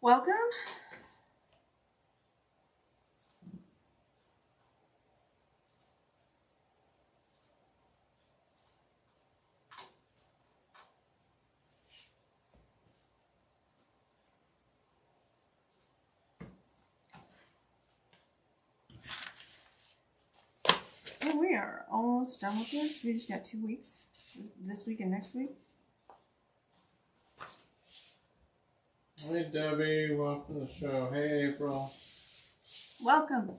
Welcome. And we are almost done with this. We just got 2 weeks, this week and next week. Hey Debbie, welcome to the show. Hey April. Welcome.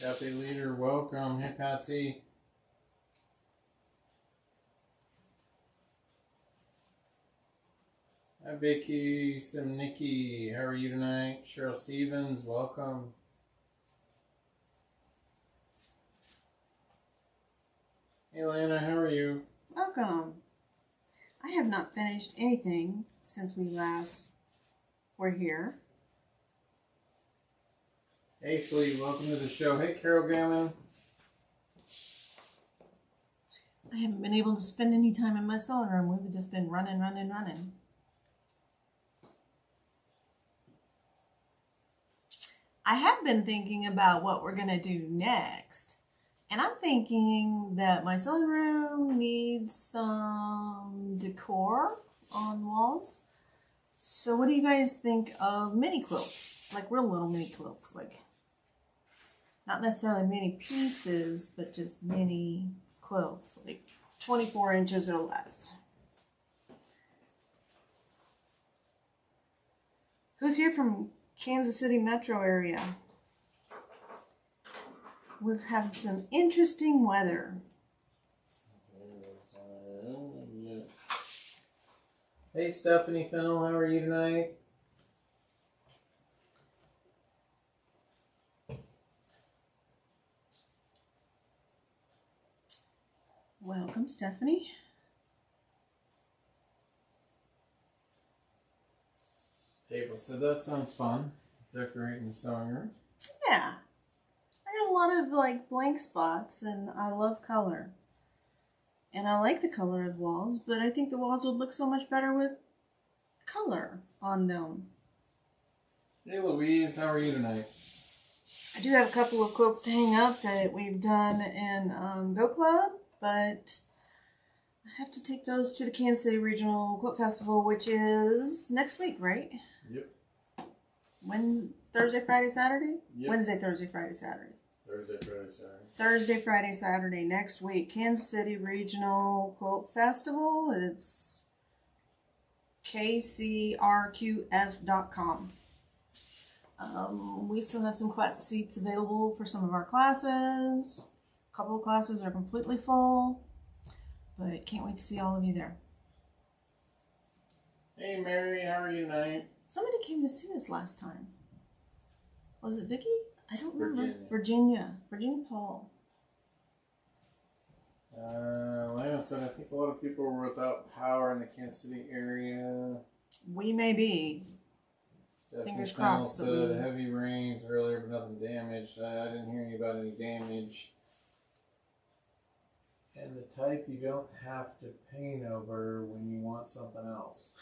Happy Leader, welcome. Hey Patsy. Hi Vicky, Simnicki, how are you tonight? Cheryl Stevens, welcome. Hey Lana, how are you? Welcome. I have not finished anything since we last were here. Hey Fleet, welcome to the show. Hey Carol Gammon. I haven't been able to spend any time in my sewing room. We've just been running. I have been thinking about what we're going to do next. And I'm thinking that my sewing room needs some decor on walls. So what do you guys think of mini quilts? Like real little mini quilts. Like not necessarily mini pieces, but just mini quilts. Like 24 inches or less. Who's here from Kansas City metro area? We've had some interesting weather. Hey Stephanie Fennell, how are you tonight? Welcome, Stephanie. April said that sounds fun. Decorating the sewing room. Yeah. I got a lot of like blank spots and I love color. And I like the color of walls, but I think the walls would look so much better with color on them. Hey Louise, how are you tonight? I do have a couple of quilts to hang up that we've done in Go Club, but I have to take those to the Kansas City Regional Quilt Festival, which is next week, right? Yep. When? Thursday, Friday, Saturday? Yep. Wednesday, Thursday, Friday, Saturday. Thursday, Friday, Saturday. Thursday, Friday, Saturday next week. Kansas City Regional Quilt Festival. It's kcrqf.com. We still have some class seats available for some of our classes. A couple of classes are completely full, but can't wait to see all of you there. Hey Mary, how are you tonight? Somebody came to see us last time. Was it Vicky? I don't remember. Virginia. Virginia Paul. Lana said, I think a lot of people were without power in the Kansas City area. We may be. Stephanie Fingers Fennell crossed. said heavy rains earlier, but nothing damaged. I didn't hear any about any damage. And the type you don't have to paint over when you want something else.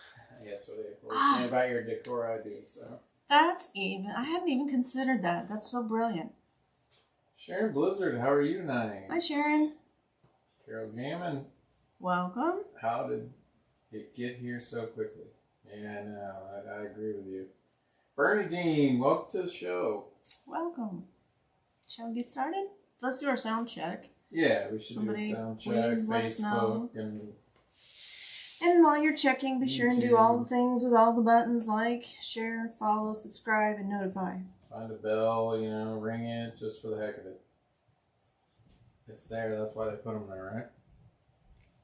Yes, what they were saying about your decor ideas. So. That's even. I hadn't even considered that. That's so brilliant. Sharon Blizzard, how are you tonight? Hi, Sharon. Carol Gammon. Welcome. How did it get here so quickly? Yeah, no, I agree with you. Bernie Dean, welcome to the show. Welcome. Shall we get started? Let's do our sound check. Yeah, we should do a sound check, let us know. Facebook, and while you're checking, be sure and do all the things with all the buttons like share, follow, subscribe, and notify. Find a bell, ring it just for the heck of it. It's there. That's why they put them there, right?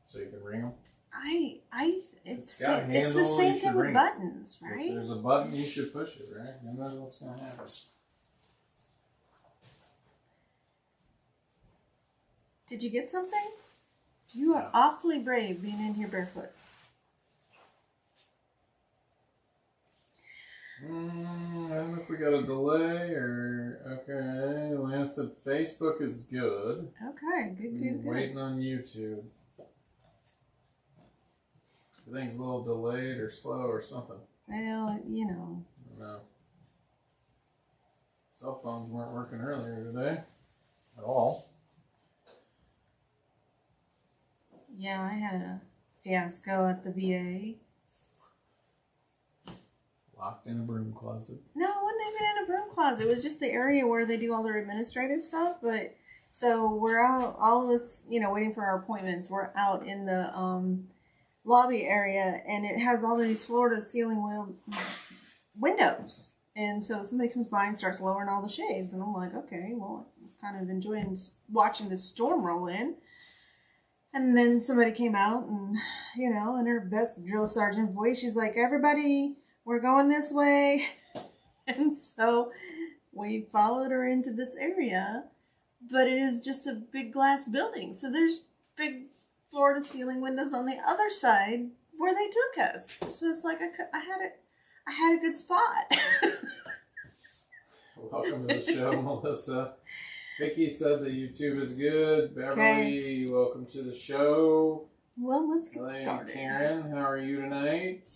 So you can ring them. It's the same thing with buttons, right? If there's a button, you should push it, right? And that's what's going to happen. Did you get something? You are awfully brave being in here barefoot. I don't know if we got a delay or... Okay, Lana said Facebook is good. Okay, good. Waiting on YouTube. I think it's a little delayed or slow or something. Well, No. Cell phones weren't working earlier today at all. Yeah, I had a fiasco at the VA. Locked in a broom closet. No, it wasn't even in a broom closet. It was just the area where they do all their administrative stuff. But so we're out, all of us, waiting for our appointments. We're out in the lobby area, and it has all these floor to ceiling windows. And so somebody comes by and starts lowering all the shades, and I'm like, okay, well, I was kind of enjoying watching the storm roll in. And then somebody came out, and in her best drill sergeant voice, she's like, everybody, we're going this way. And so we followed her into this area, but it is just a big glass building. So there's big floor to ceiling windows on the other side where they took us. So it's like I had a good spot. Welcome to the show, Melissa. Vicky said the YouTube is good. Beverly, welcome to the show. Well, let's get started. Karen, how are you tonight?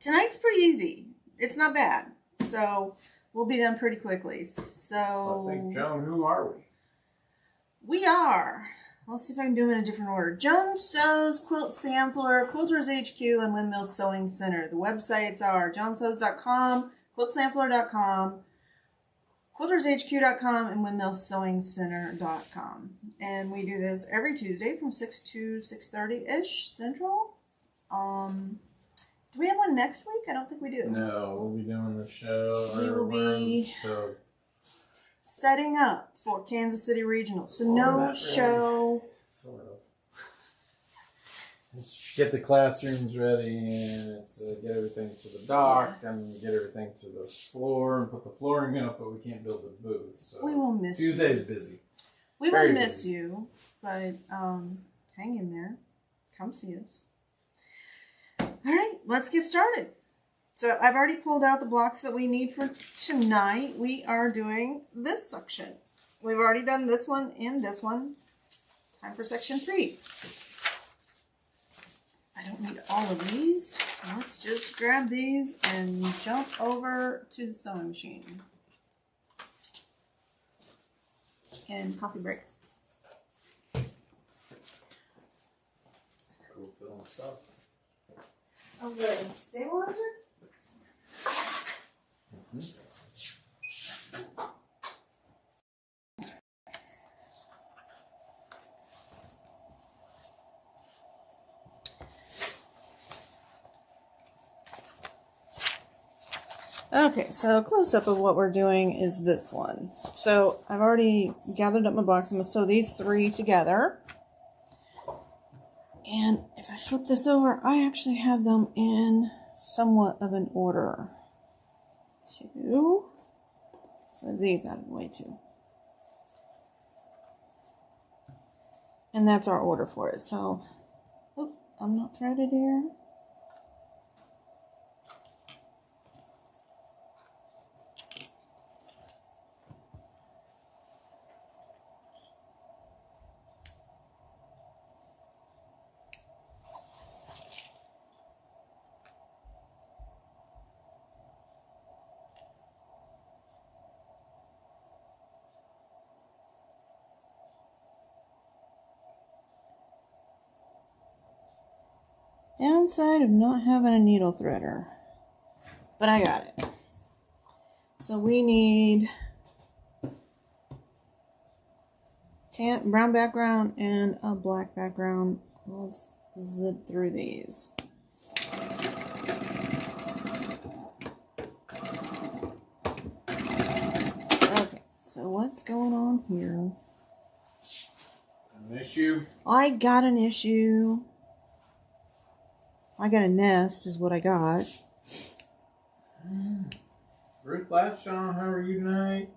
Tonight's pretty easy. It's not bad. So we'll be done pretty quickly. So I think, Joan, who are we? We are. Let's see if I can do them in a different order. Joan Sews Quilt Sampler, Quilters HQ, and Windmill Sewing Center. The websites are johnsews.com, quiltsampler.com, quiltershq.com, and windmillsewingcenter.com. And we do this every Tuesday from 6 to 6:30-ish Central. Do we have one next week? I don't think we do. No, we'll be doing the show. We will be setting up for Kansas City Regional. So no show. Sort of. Let's get the classrooms ready and get everything to the dock and get everything to the floor and put the flooring up, but we can't build the booth. So we will miss you. Tuesday's busy. We will miss you, but hang in there. Come see us. All right, let's get started. So I've already pulled out the blocks that we need for tonight. We are doing this section. We've already done this one and this one. Time for section 3. I don't need all of these. So let's just grab these and jump over to the sewing machine. And coffee break. Cool film stuff. Oh, the stabilizer? Mm-hmm. Okay, so a close-up of what we're doing is this one. So I've already gathered up my blocks. I'm going to sew these 3 together. And if I flip this over, I actually have them in somewhat of an order. 2. So move these out of the way too. And that's our order for it. So, oh, I'm not threaded here. Downside of not having a needle threader, but I got it. So we need brown background and a black background. Let's zip through these. Okay, so what's going on here? An issue? I got an issue. I got a nest is what I got. Ruth Latchon, how are you tonight?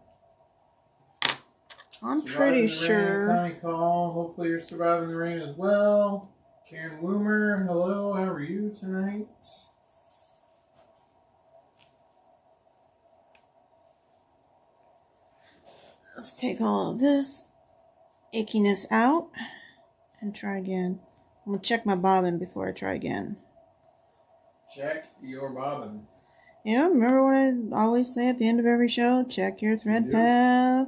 I'm pretty sure. Connie Call, hopefully you're surviving the rain as well. Karen Woomer, hello, how are you tonight? Let's take all of this ickiness out and try again. I'm going to check my bobbin before I try again. Check your bobbin. Yeah, remember what I always say at the end of every show? Check your thread path.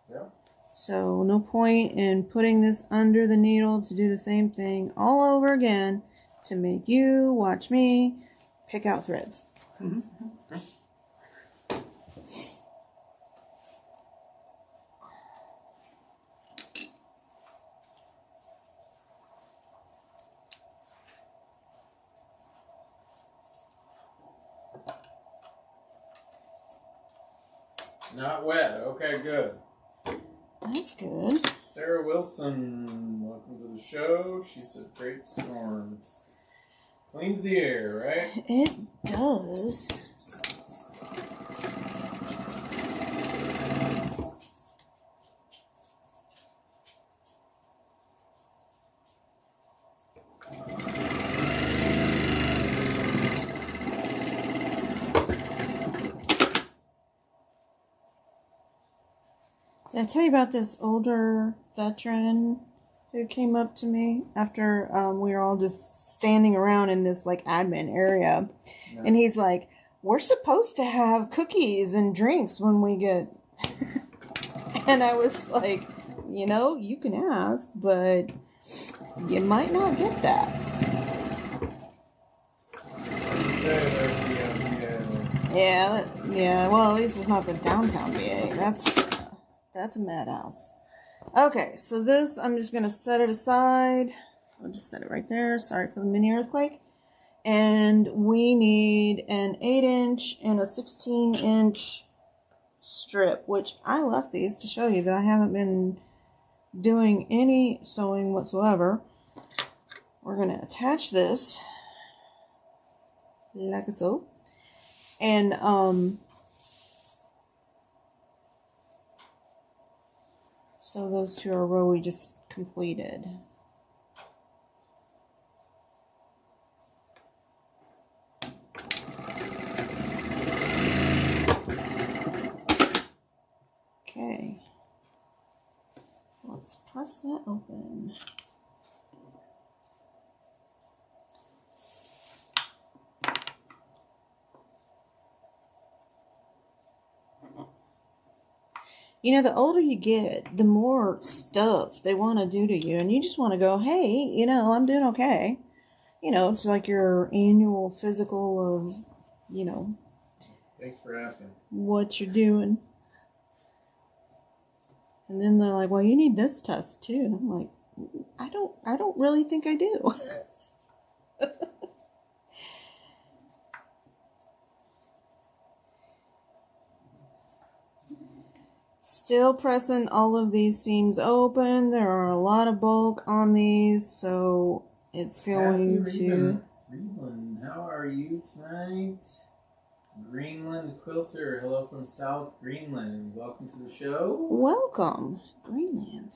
Yeah. So no point in putting this under the needle to do the same thing all over again to make you watch me pick out threads. Mm-hmm. Not wet. Okay, good. That's good. Sarah Wilson, welcome to the show. She said, "Great storm. Cleans the air, right?" It does. Did I tell you about this older veteran who came up to me after we were all just standing around in this like admin area? Yeah. And he's like, "We're supposed to have cookies and drinks when we get..." And I was like, you can ask, but you might not get that. Yeah, well, at least it's not the downtown VA. That's a madhouse. Okay, so this, I'm just going to set it aside. I'll just set it right there. Sorry for the mini earthquake. And we need an 8-inch and a 16-inch strip, which I left these to show you that I haven't been doing any sewing whatsoever. We're going to attach this like so. And, so those two are a row we just completed. Okay. Let's press that open. The older you get, the more stuff they want to do to you. And you just want to go, hey, I'm doing okay. It's like your annual physical of, Thanks for asking. What you're doing. And then they're like, well, you need this test too. And I'm like, I don't really think I do. Still pressing all of these seams open. There are a lot of bulk on these, so it's going to... Greenland, how are you tonight? Greenland Quilter, hello from South Greenland. Welcome to the show. Welcome, Greenland.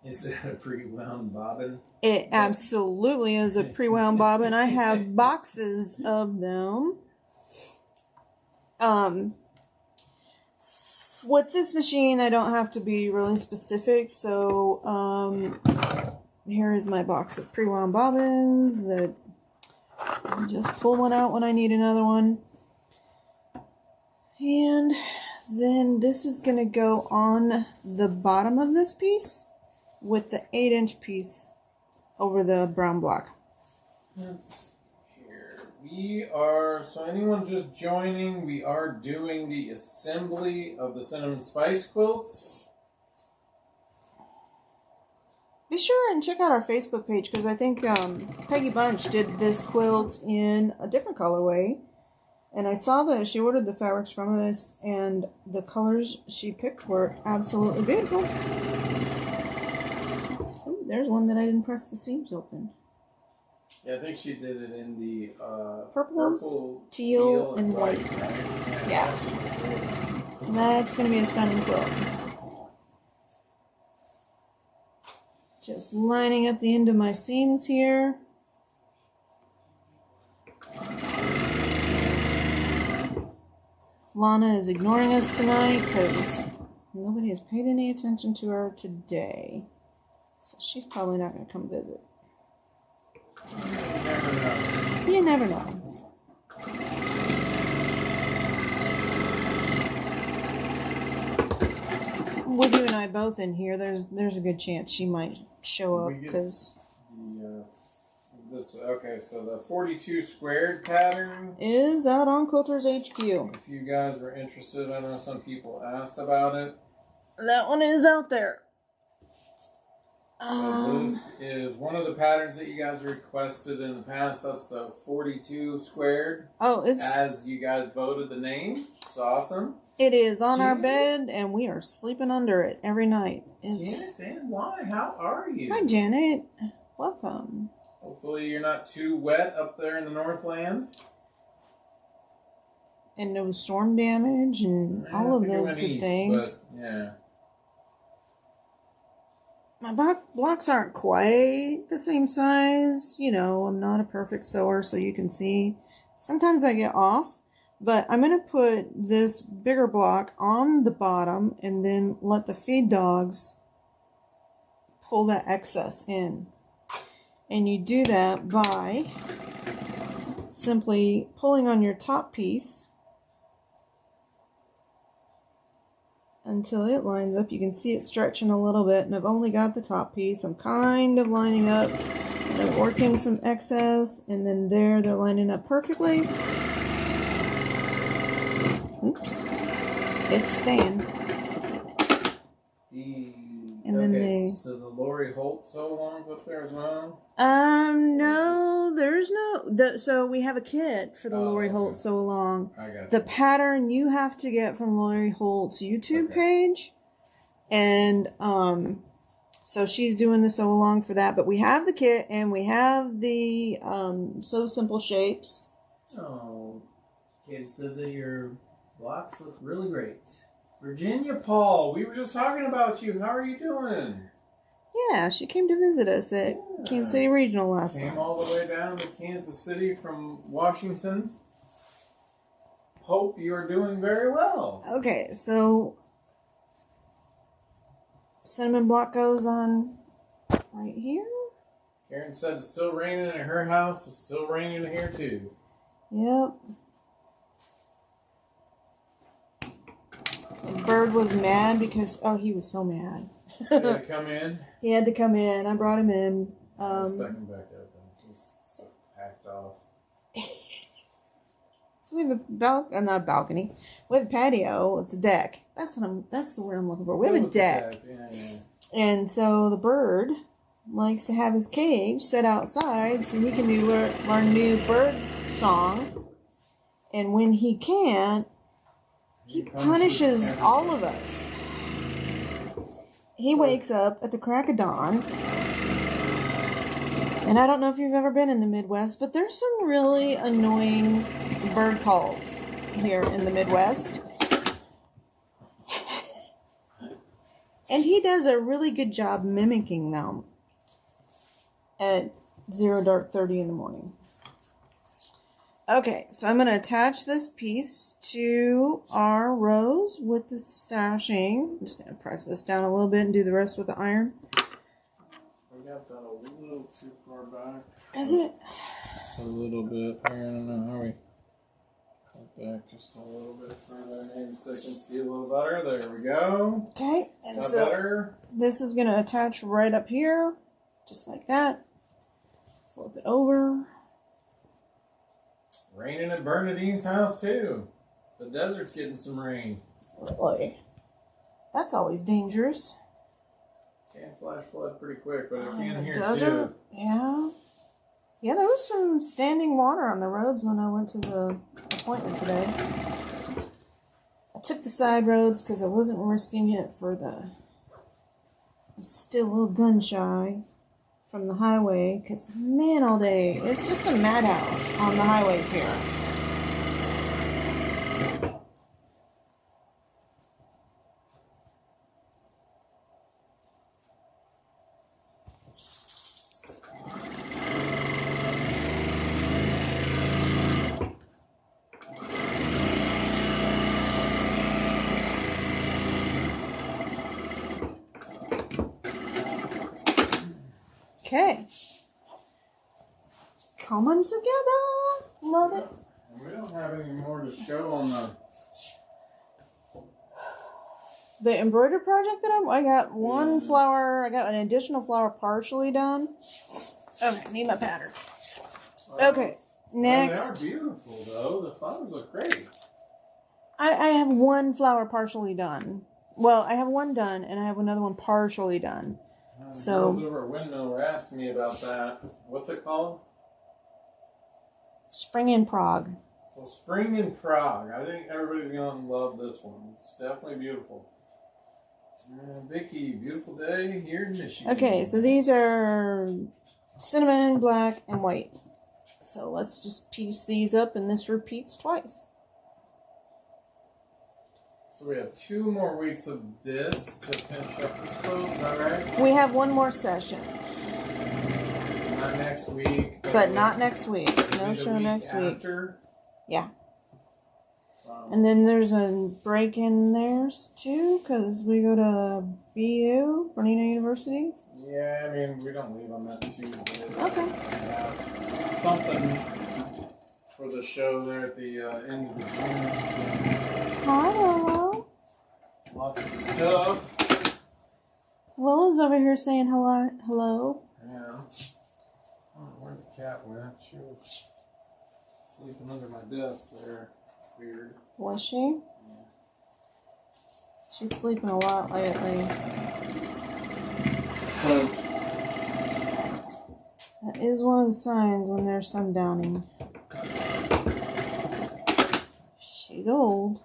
Is that a pre-wound bobbin? It absolutely is a pre-wound bobbin. I have boxes of them. With this machine, I don't have to be really specific, so here is my box of pre-wound bobbins that I just pull one out when I need another one. And then this is going to go on the bottom of this piece with the 8-inch piece over the brown block. Let's We are, so anyone just joining, we are doing the assembly of the cinnamon spice quilt. Be sure and check out our Facebook page, because I think Peggy Bunch did this quilt in a different colorway. And I saw that she ordered the fabrics from us, and the colors she picked were absolutely beautiful. Ooh, there's one that I didn't press the seams open. Yeah, I think she did it in the purple, teal, and white. Right? Yeah. That's going to be a stunning quilt. Just lining up the end of my seams here. Lana is ignoring us tonight because nobody has paid any attention to her today. So she's probably not going to come visit. Never know. You never know. With you and I both in here, there's a good chance she might show up because okay, so the 42 squared pattern is out on Quilters HQ. If you guys were interested, I know some people asked about it. That one is out there. This is one of the patterns that you guys requested in the past. That's the 42 squared. Oh, it's as you guys voted the name. It's awesome. It is on our bed, and we are sleeping under it every night. Janet, Dan, why? How are you? Hi, Janet. Welcome. Hopefully you're not too wet up there in the Northland. And no storm damage and all of those good things. But, yeah. My blocks aren't quite the same size. You know, I'm not a perfect sewer, so you can see. Sometimes I get off. But I'm going to put this bigger block on the bottom and then let the feed dogs pull that excess in. And you do that by simply pulling on your top piece until it lines up. You can see it stretching a little bit, and I've only got the top piece. I'm kind of lining up and I'm working some excess, and then they're lining up perfectly. Oops. It's staying. So the Lori Holt sew alongs up there as well? No, there's no. So we have a kit for the Lori Holt sew along. I got the pattern you have to get from Lori Holt's YouTube page, and so she's doing the sew along for that. But we have the kit, and we have the Sew Simple shapes. Oh, Katie said that your blocks look really great. Virginia Paul, we were just talking about you. How are you doing? Yeah, she came to visit us at Kansas City Regional last time. Came all the way down to Kansas City from Washington. Hope you're doing very well. Okay, so cinnamon block goes on right here. Karen said it's still raining at her house. It's still raining here too. Yep. Bird was mad because, he was so mad. He had to come in? He had to come in. I brought him in. I stuck him back out then. He's so packed off. So we have a not a balcony. We have a patio. It's a deck. That's the word I'm looking for. We have a deck. Yeah. And so the bird likes to have his cage set outside so he can learn new bird song. And when he can't, he punishes all of us. He wakes up at the crack of dawn. And I don't know if you've ever been in the Midwest, but there's some really annoying bird calls here in the Midwest. And he does a really good job mimicking them at 0:30 in the morning. Okay, so I'm going to attach this piece to our rose with the sashing. I'm just going to press this down a little bit and do the rest with the iron. We got that a little too far back. Is it? Just a little bit. I don't know how we cut back just a little bit further, maybe so I can see a little better. There we go. Okay, and Is that so better? This is going to attach right up here, just like that. Flip it over. Raining at Bernadine's house too. The desert's getting some rain. Really? That's always dangerous. Can flash flood pretty quick, but it can here Desert? too. Yeah. Yeah, there was some standing water on the roads when I went to the appointment today. I took the side roads because I wasn't risking it for I'm still a little gun shy from the highway because, man, all day, it's just a madhouse on the highways here. Okay. coming together. Love it. We don't have any more to show on The embroidery project that I got one flower. I got an additional flower partially done. Okay, need my pattern. Okay, next. They are beautiful though. The flowers look great. I have one flower partially done. Well, I have one done, and I have another one partially done. The girls over at Windmill were asking me about that. What's it called? Spring in Prague. So Spring in Prague. I think everybody's going to love this one. It's definitely beautiful. Vicky, beautiful day here in Michigan. Okay, so these are cinnamon, black, and white. So let's just piece these up, and this repeats twice. So we have 2 more weeks of this to finish up this quilt, is that right? We have one more session. Not next week. But not next week. No show next week. Yeah. So. And then there's a break in there too, because we go to BU, Bernina University. Yeah, I mean, we don't leave on that Tuesday. Okay. Something for the show there at the end of the June. Hi, Willow. Lots of stuff. Willow's over here saying hello. Hello. Yeah. Oh, where the cat went? She was sleeping under my desk there. Weird. Was she? Yeah. She's sleeping a lot lately. That is one of the signs when they're sundowning. She's old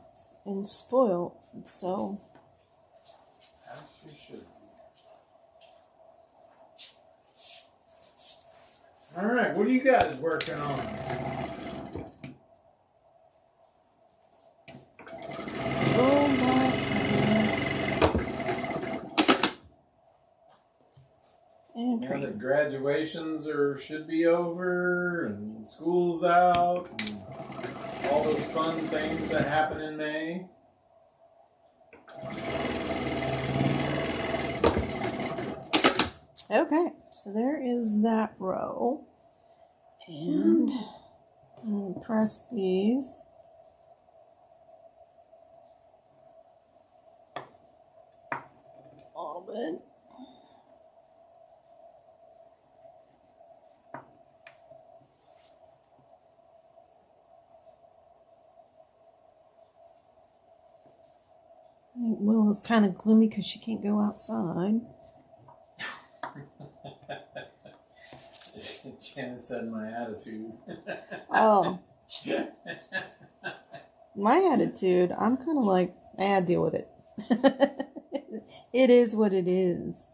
and spoiled, so. As she should be. Alright, what are you guys working on? Oh my God. Now that graduations should be over and school's out and all those fun things that happen in May. Okay, so there is that row. And I'm going to press these. A little bit. I think Willow's kind of gloomy because she can't go outside. Janice said my attitude. Oh. My attitude, I'm kind of like, deal with it. It is what it is.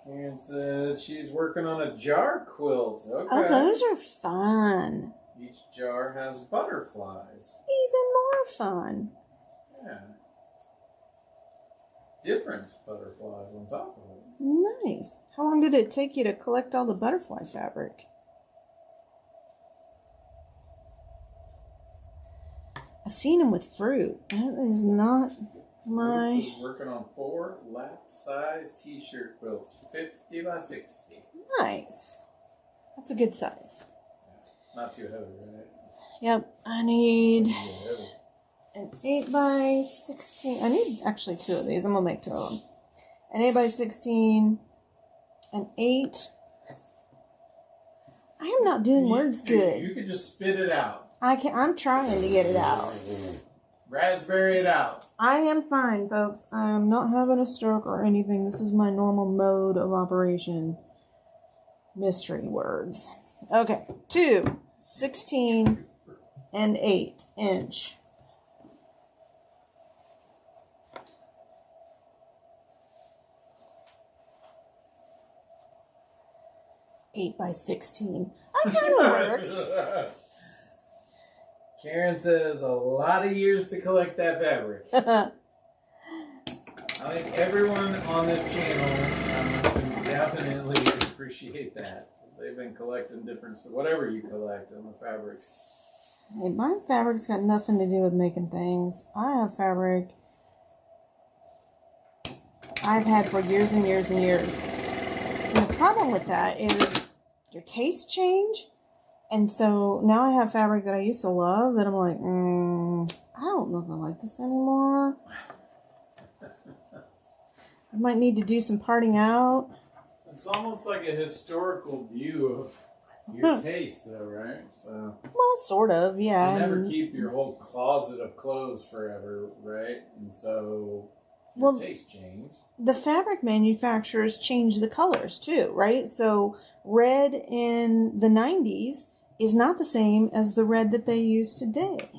Karen said she's working on a jar quilt. Okay. Oh, those are fun. Each jar has butterflies. Even more fun. Yeah. Different butterflies on top of it. Nice. How long did it take you to collect all the butterfly fabric? I've seen them with fruit. That is not my... Working on 4 lap-size t-shirt quilts, 50 by 60. Nice. That's a good size. Not too heavy, right? Yep. I need Heavy. an 8 by 16. I need actually 2 of these. I'm going to make 2 of them. An 8 by 16. An 8. I am not doing words good. You could just spit it out. I'm trying to get it out. Raspberry it out. I am fine, folks. I am not having a stroke or anything. This is my normal mode of operation. Mystery words. Okay. 2, 16, and 8 inch. Eight by 16. That kind of works. Karen says a lot of years to collect that fabric. I think everyone on this channel can definitely appreciate that. They've been collecting different, whatever you collect on the fabrics. Hey, my fabric's got nothing to do with making things. I have fabric I've had for years and years and years. In the the problem with that is your tastes change. And so now I have fabric that I used to love that I'm like, I don't know if I like this anymore. I might need to do some parting out. It's almost like a historical view of your taste, though, right? So, well, sort of, yeah. You never keep your whole closet of clothes forever, right? And so your taste change. The fabric manufacturers change the colors too, right? So red in the 90s is not the same as the red that they use today.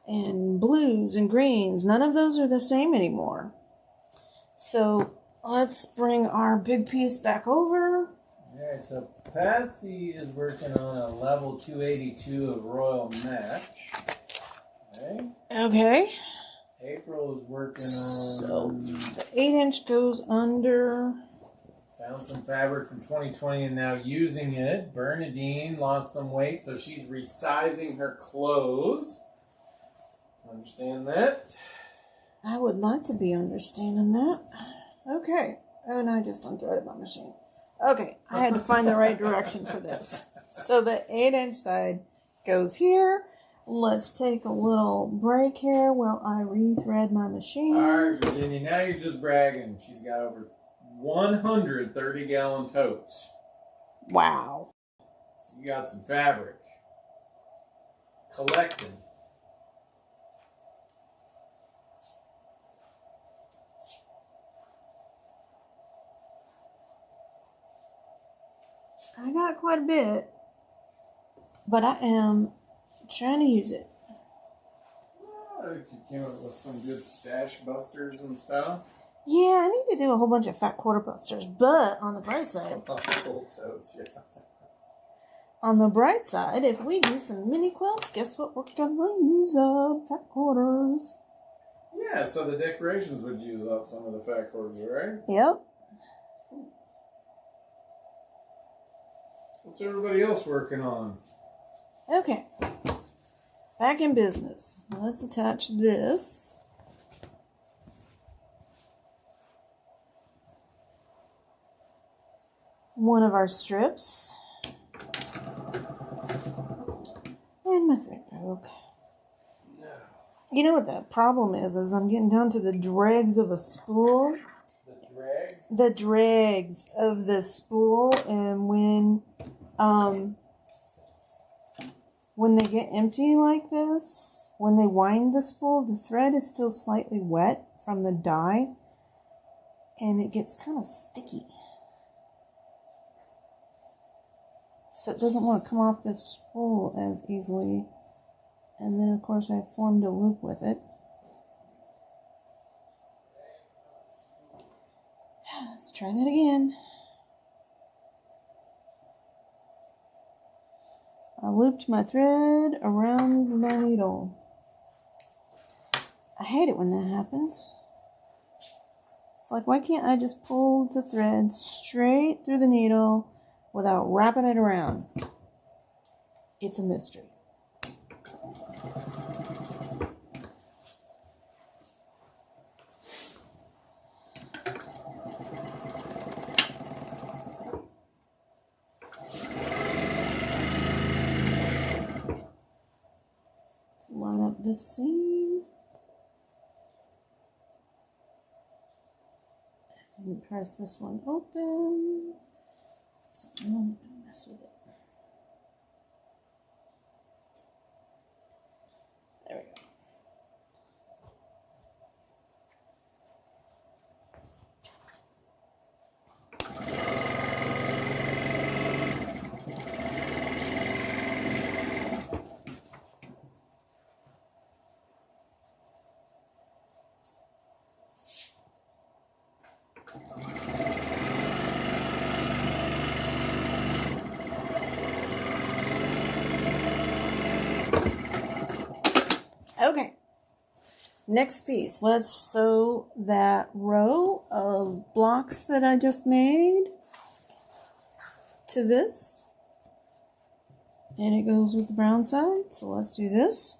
And blues and greens, none of those are the same anymore. So let's bring our big piece back over. Alright, so Patsy is working on a level 282 of Royal Match. Okay. April is working on... So the 8-inch goes under. Found some fabric from 2020 and now using it. Bernadine lost some weight, so she's resizing her clothes. Understand that? I would like to be understanding that. Okay. Oh, and I just unthreaded my machine. Okay, I had to find the right direction for this. So the 8-inch side goes here. Let's take a little break here while I rethread my machine. All right, Virginia, now you're just bragging. She's got over 100 30-gallon totes. Wow. So you got some fabric. Collecting. I got quite a bit, but I am trying to use it. You came up with some good stash busters and stuff. Yeah, I need to do a whole bunch of fat quarter busters, but on the bright side... Full totes, yeah. On the bright side, if we do some mini quilts, guess what we're going to use up? Fat quarters. Yeah, so the decorations would use up some of the fat quarters, right? Yep. What's everybody else working on? Okay. Back in business. Let's attach this. One of our strips. And my thread broke. No. You know what the problem is I'm getting down to the dregs of a spool. The dregs? The dregs of the spool, and when they get empty like this, when they wind the spool, the thread is still slightly wet from the dye, and it gets kind of sticky. So it doesn't want to come off this spool as easily. And then, of course, I formed a loop with it. Let's try that again. I looped my thread around my needle. I hate it when that happens. It's like, why can't I just pull the thread straight through the needle without wrapping it around? It's a mystery. Let's line up this seam. And press this one open. So I'm going to mess with it. There we go. Okay, next piece. Let's sew that row of blocks that I just made to this. And it goes with the brown side. So let's do this.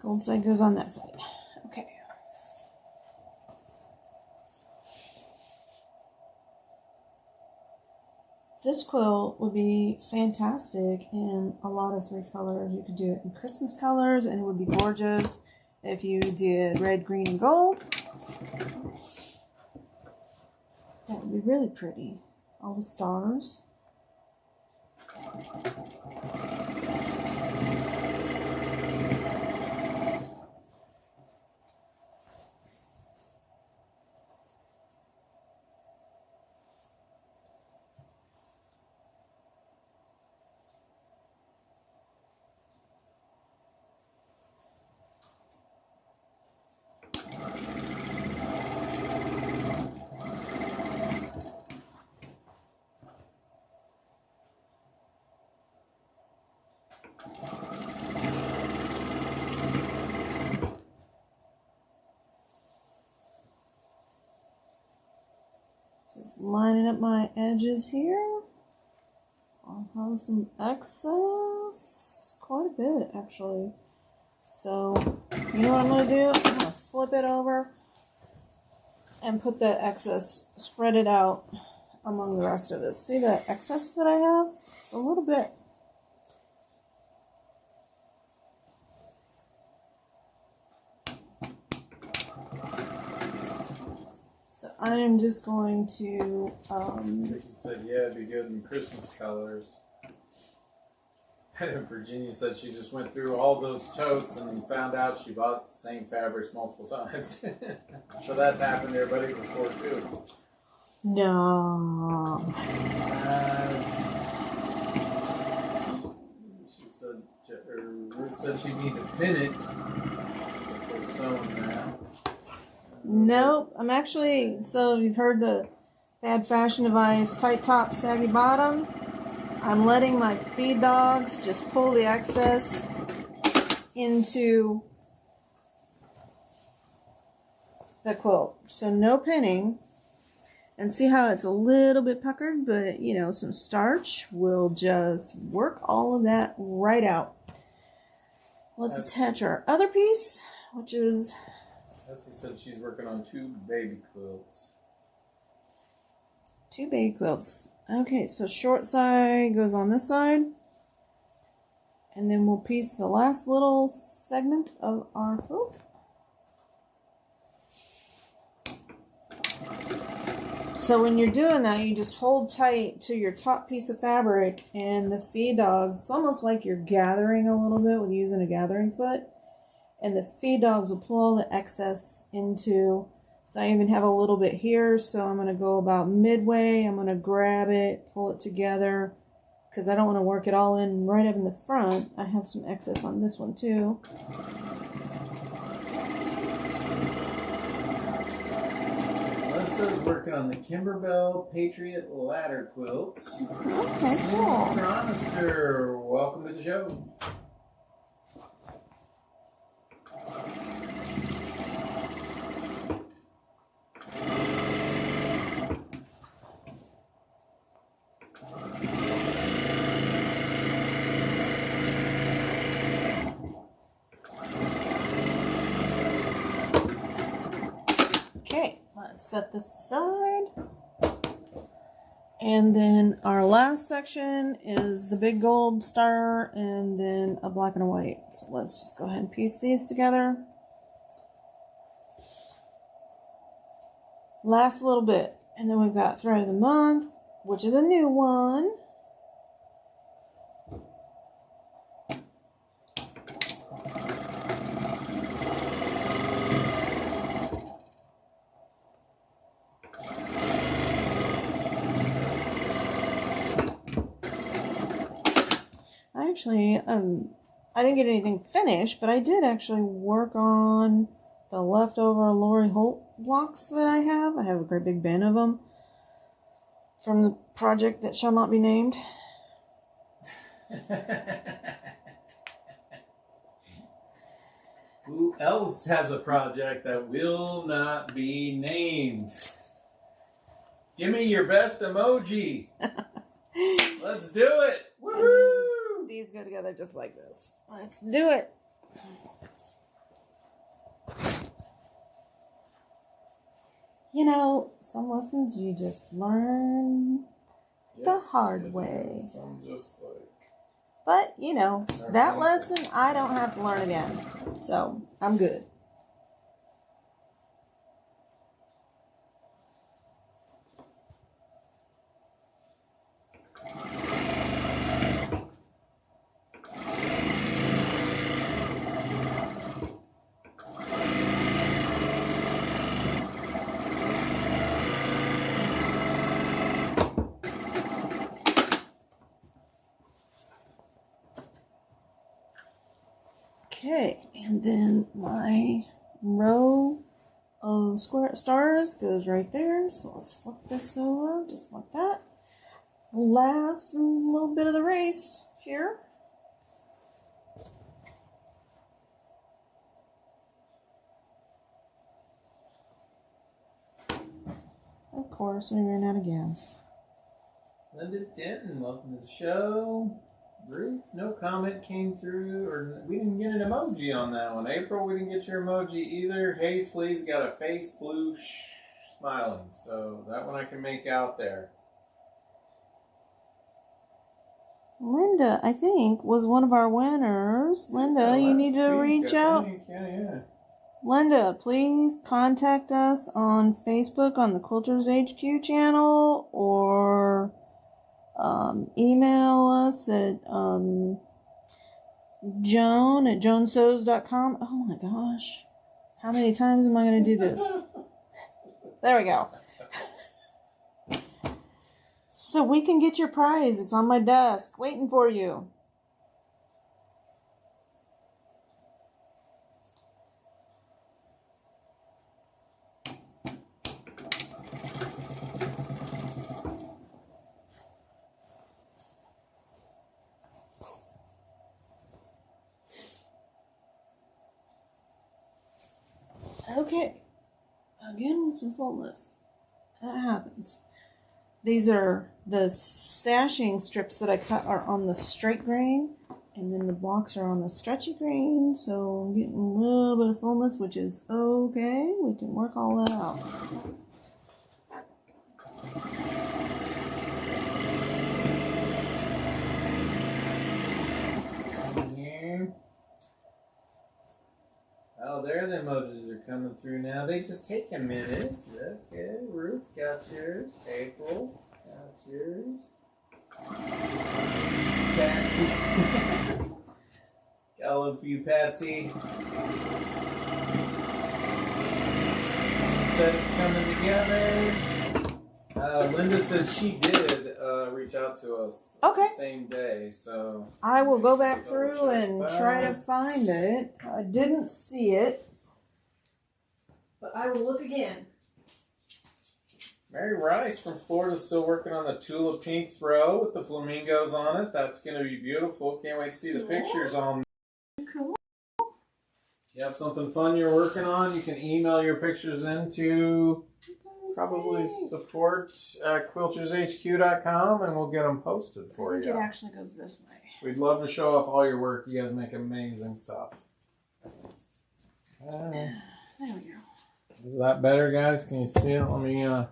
Gold side goes on that side. Okay. This quilt would be fantastic in a lot of 3 colors. You could do it in Christmas colors, and it would be gorgeous if you did red, green, and gold. That would be really pretty. All the stars. Just lining up my edges here. I'll have some excess, quite a bit actually. So, you know what I'm going to do? I'm going to flip it over and put the excess, spread it out among the rest of it. See the excess that I have? It's a little bit. So I am just going to, Vicky said, yeah, it'd be good in Christmas colors. Virginia said she just went through all those totes and found out she bought the same fabrics multiple times. So that's happened to everybody before, too. no. She said, Ruth said she'd need to pin it before sewing that. Nope, I'm actually, so you've heard the bad fashion device, tight top, saggy bottom. I'm letting my feed dogs just pull the excess into the quilt. So no pinning. And see how it's a little bit puckered, but you know, some starch will just work all of that right out. Let's attach our other piece, which is... Betsy said she's working on 2 baby quilts. 2 baby quilts. Okay, so short side goes on this side. And then we'll piece the last little segment of our quilt. So when you're doing that, you just hold tight to your top piece of fabric and the feed dogs. It's almost like you're gathering a little bit with using a gathering foot. And the feed dogs will pull all the excess into, so I even have a little bit here, so I'm going to go about midway, I'm going to grab it, pull it together, because I don't want to work it all in right up in the front. I have some excess on this one too. Melissa's working on the Kimberbell Patriot Ladder Quilt. Okay, cool. Promised her. Welcome to the show. Okay, let's set this aside. And then our last section is the big gold star and then a black and a white. So let's just go ahead and piece these together. Last little bit. And then we've got thread of the month, which is a new one. Actually, I didn't get anything finished, but I did actually work on the leftover Lori Holt blocks that I have. I have a great big bin of them from the project that shall not be named. Who else has a project that will not be named? Give me your best emoji. Let's do it. Woohoo! These go together just like this. Let's do it. You know, some lessons you just learn the hard way. Some just like. But, you know, that lesson I don't have to learn again. So, I'm good. Okay, and then my row of square stars goes right there. So let's flip this over just like that. Last little bit of the race here. Of course, we ran out of gas. Linda Denton, welcome to the show. Ruth, no comment came through, or we didn't get an emoji on that one. April, we didn't get your emoji either. Hey, Flea's got a face blue smiling, so that one I can make out there. Linda, I think, was one of our winners. Linda, you need to reach out. Yeah. Linda, please contact us on Facebook on the Quilters HQ channel, or email us at Joan at joansews.com. Oh my gosh. How many times am I going to do this? There we go. So we can get your prize. It's on my desk waiting for you. Okay, again with some fullness. That happens. These are the sashing strips that I cut are on the straight grain, and then the blocks are on the stretchy grain, so I'm getting a little bit of fullness, which is okay. We can work all that out. Oh, there the emojis are coming through now. They just take a minute. Okay, Ruth got yours. April got yours. Patsy. Got a love for you, Patsy. Said it's coming together. Linda says she did reach out to us the same day, so I will go back through and try to find it. I didn't see it, but I will look again. Mary Rice from Florida is still working on the tulip pink throw with the flamingos on it. That's going to be beautiful. Can't wait to see the pictures on. Cool. You have something fun you're working on, you can email your pictures in to probably support at quiltershq.com, and we'll get them posted for you. I think it actually goes this way. We'd love to show off all your work. You guys make amazing stuff. There we go. Is that better, guys? Can you see it? Let me yeah.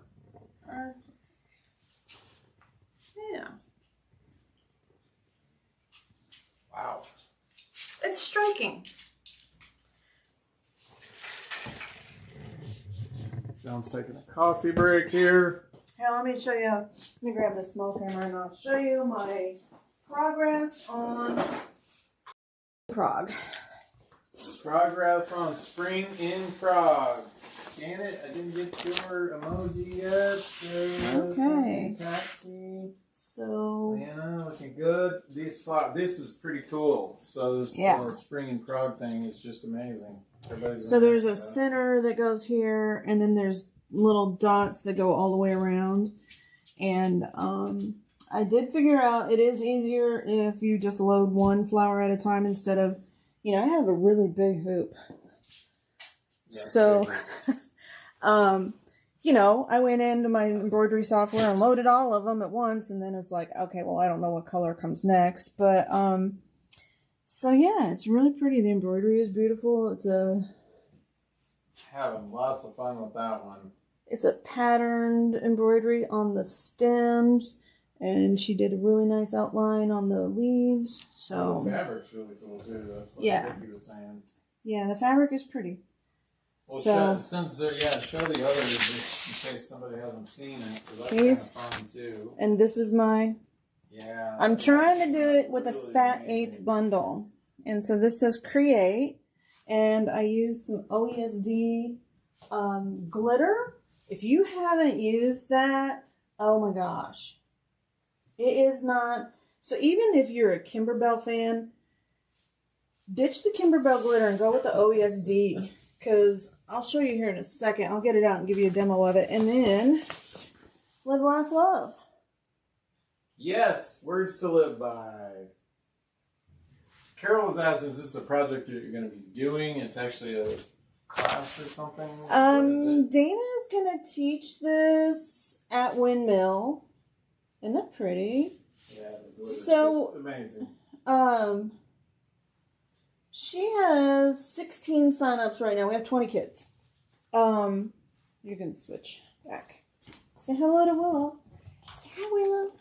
Wow. It's striking. Joan's taking a coffee break here. Here, let me show you. Let me grab this small camera and I'll show you my progress on Prague. Progress on spring in Prague. Janet, I didn't get your emoji yet. Okay. Patsy. So. Lana, looking good. This is pretty cool. So this spring in Prague thing is just amazing. So there's a center that goes here, and then there's little dots that go all the way around. And I did figure out it is easier if you just load one flower at a time instead of, I have a really big hoop. Yeah, so, I went into my embroidery software and loaded all of them at once, and then it's like, okay, well, I don't know what color comes next, but so yeah, it's really pretty. The embroidery is beautiful. It's having lots of fun with that one. It's a patterned embroidery on the stems. And she did a really nice outline on the leaves. So the fabric's really cool too. That's what Vicky was saying. Yeah, the fabric is pretty. Well, so, show the others just in case somebody hasn't seen it, because that's kind of fun too. And this is my. Yeah. I'm trying to do it with really a fat amazing. 1/8 bundle, and so this says create, and I use some OESD glitter. If you haven't used that, oh my gosh. It is not, so even if you're a Kimberbell fan, ditch the Kimberbell glitter and go with the OESD, because I'll show you here in a second. I'll get it out and give you a demo of it, and then live, laugh, love. Yes, words to live by. Carol was asking, is this a project that you're going to be doing? It's actually a class or something? What is it? Dana is going to teach this at Windmill. Isn't that pretty? Yeah, so just amazing. She has 16 signups right now. We have 20 kids. You can switch back. Say hello to Willow. Say hi, Willow.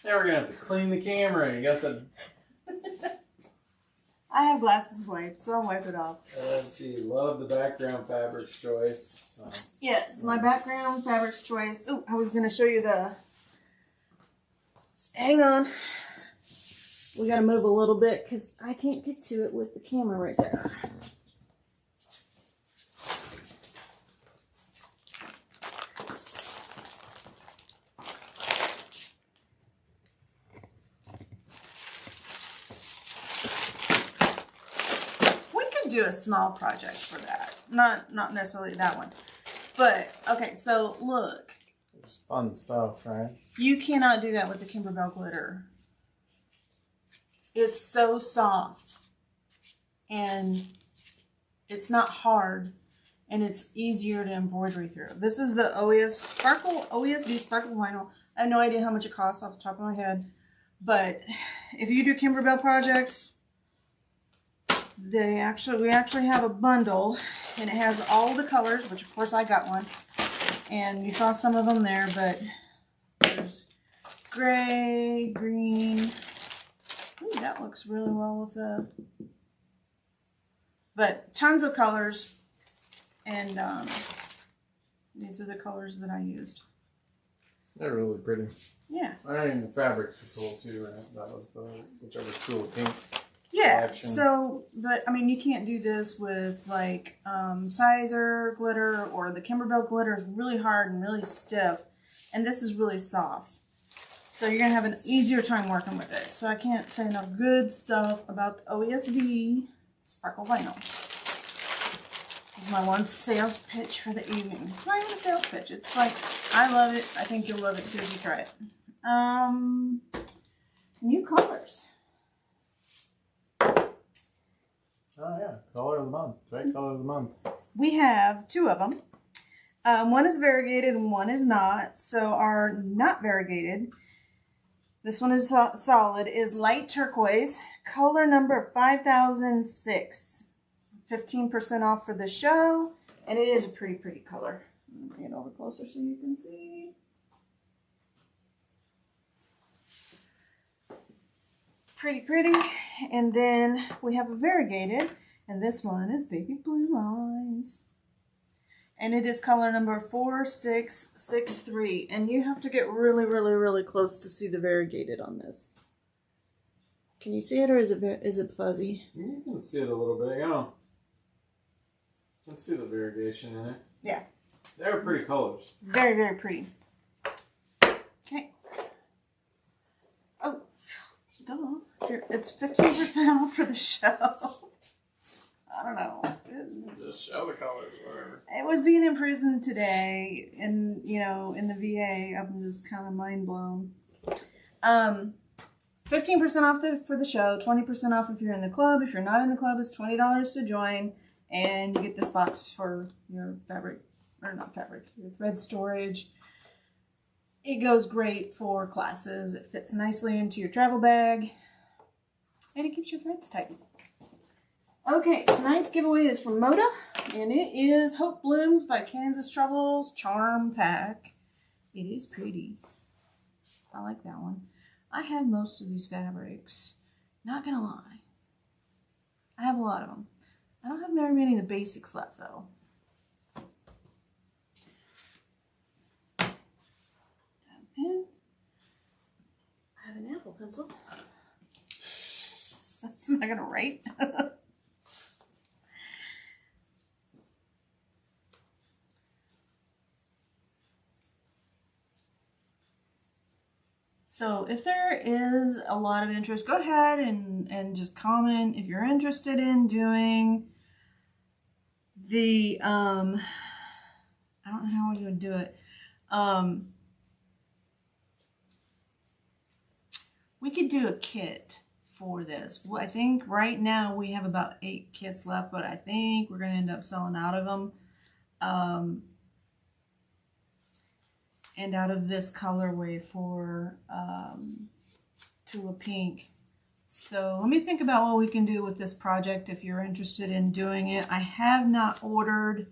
Now we're gonna have to clean the camera. You got the. I have glasses wiped, so I'll wipe it off. Let's see. Love the background fabrics choice. So. Yes, my background fabrics choice. Oh, I was gonna show you the. Hang on. We gotta move a little bit because I can't get to it with the camera right there. Do a small project for that, not necessarily that one, but okay, so look, it's fun stuff, right? You cannot do that with the Kimberbell glitter. It's so soft and it's not hard, and it's easier to embroidery through. This is the OESD Sparkle Vinyl. I have no idea how much it costs off the top of my head, but if you do Kimberbell projects, we actually have a bundle, and it has all the colors, which of course I got one, and you saw some of them there, but there's gray, green. Ooh, that looks really well with the, but tons of colors, and these are the colors that I used. They're really pretty. Yeah. I mean, the fabrics are cool too, right? That was the whichever cool pink. Yeah, collection. so, but, I mean, you can't do this with, like, Sizer glitter, or the Kimberbell glitter is really hard and really stiff, and this is really soft. So you're going to have an easier time working with it. So I can't say enough good stuff about the OESD Sparkle Vinyl. This is my one sales pitch for the evening. It's not even a sales pitch. It's like, I love it. I think you'll love it too if you try it. New colors. Oh yeah, color of the month, right? Color of the month. We have two of them. One is variegated and one is not. So our not variegated, this one is solid, is light turquoise, color number 5006. 15% off for the show, and it is a pretty, pretty color. Bring it over closer so you can see. Pretty, pretty. And then we have a variegated, and this one is Baby Blue Eyes. And it is color number 4663. And you have to get really, really, really close to see the variegated on this. Can you see it, or is it fuzzy? You can see it a little bit, yeah. You can see the variegation in it. Yeah. They're pretty colors. Very, very pretty. Okay. Oh, duh. It's 15% off for the show. I don't know. Just show the colors, whatever. It was being in prison today, and in the VA. I'm just kind of mind blown. 15% off for the show, 20% off if you're in the club. If you're not in the club, it's $20 to join, and you get this box for your fabric, or not fabric, your thread storage. It goes great for classes. It fits nicely into your travel bag. And it keeps your threads tight. Okay, tonight's giveaway is from Moda, and it is Hope Blooms by Kansas Troubles Charm Pack. It is pretty. I like that one. I have most of these fabrics. Not gonna lie. I have a lot of them. I don't have very many of the basics left, though. Pen. I have an Apple pencil. It's not gonna write. So if there is a lot of interest, go ahead and just comment if you're interested in doing the, I don't know how you would do it. We could do a kit for this. Well, I think right now we have about 8 kits left, but I think we're going to end up selling out of them. And out of this colorway for Tulip Pink. So let me think about what we can do with this project if you're interested in doing it. I have not ordered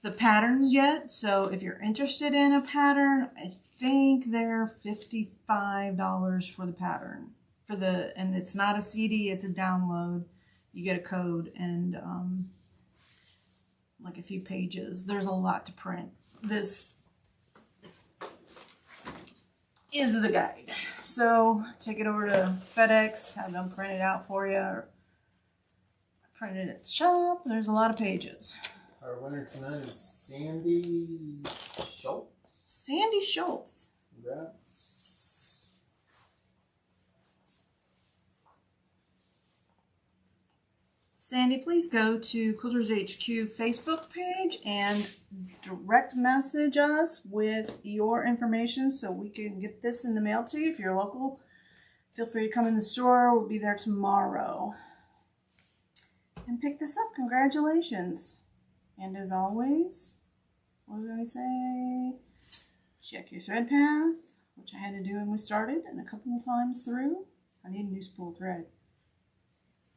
the patterns yet, so if you're interested in a pattern, I think they're $55 for the pattern. And it's not a CD, it's a download. You get a code and like a few pages. There's a lot to print. This is the guide. So take it over to FedEx, have them print it out for you. Or print it at the shop. There's a lot of pages. Our winner tonight is Sandy Schultz. Sandy Schultz. Congrats. Sandy, please go to Quilters HQ Facebook page and direct message us with your information so we can get this in the mail to you. If you're local, feel free to come in the store. We'll be there tomorrow. And pick this up. Congratulations. And as always, what do I say? Check your thread path, which I had to do when we started, and a couple of times through. I need a new spool thread.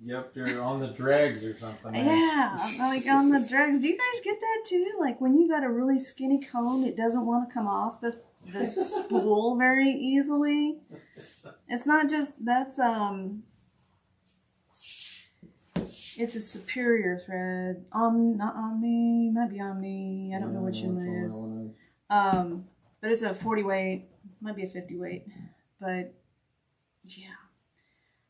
Yep, you're on the dregs or something. Yeah, like on the dregs. Do you guys get that too? Like when you got a really skinny cone, it doesn't want to come off the spool very easily. It's not just, that's, it's a superior thread. Not Omni, might be Omni. I don't know which one it is. But it's a 40 weight, might be a 50 weight. But yeah.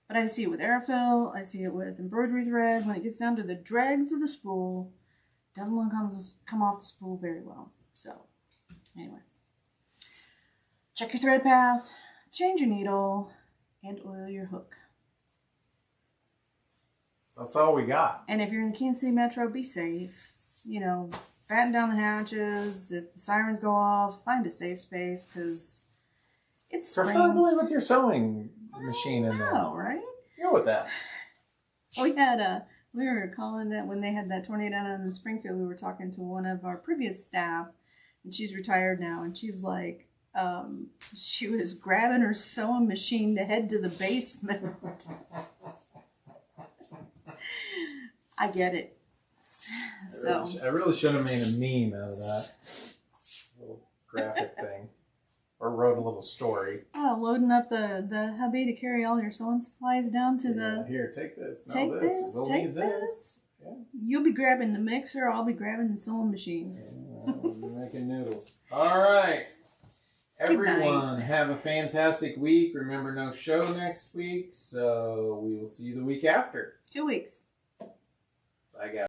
But I see it with airfill, I see it with embroidery thread. When it gets down to the dregs of the spool, it doesn't want to come off the spool very well. So, anyway. Check your thread path, change your needle, and oil your hook. That's all we got. And if you're in Kansas City Metro, be safe. You know, batten down the hatches. If the sirens go off, find a safe space because it's spring. Preferably with your sewing machine in there. Oh, right? Go with that. We were calling that when they had that tornado down in Springfield. We were talking to one of our previous staff, and she's retired now, and she's like, she was grabbing her sewing machine to head to the basement. I get it. I really should have made a meme out of that little graphic thing. Or wrote a little story. Oh, loading up the hubby to carry all your sewing supplies down to the... Here, take this. Take no, this. We'll Take leave this. Yeah. You'll be grabbing the mixer. I'll be grabbing the sewing machine. Yeah, we'll be making noodles. All right. Everyone, have a fantastic week. Remember, no show next week, so we will see you the week after. 2 weeks. Bye, guys.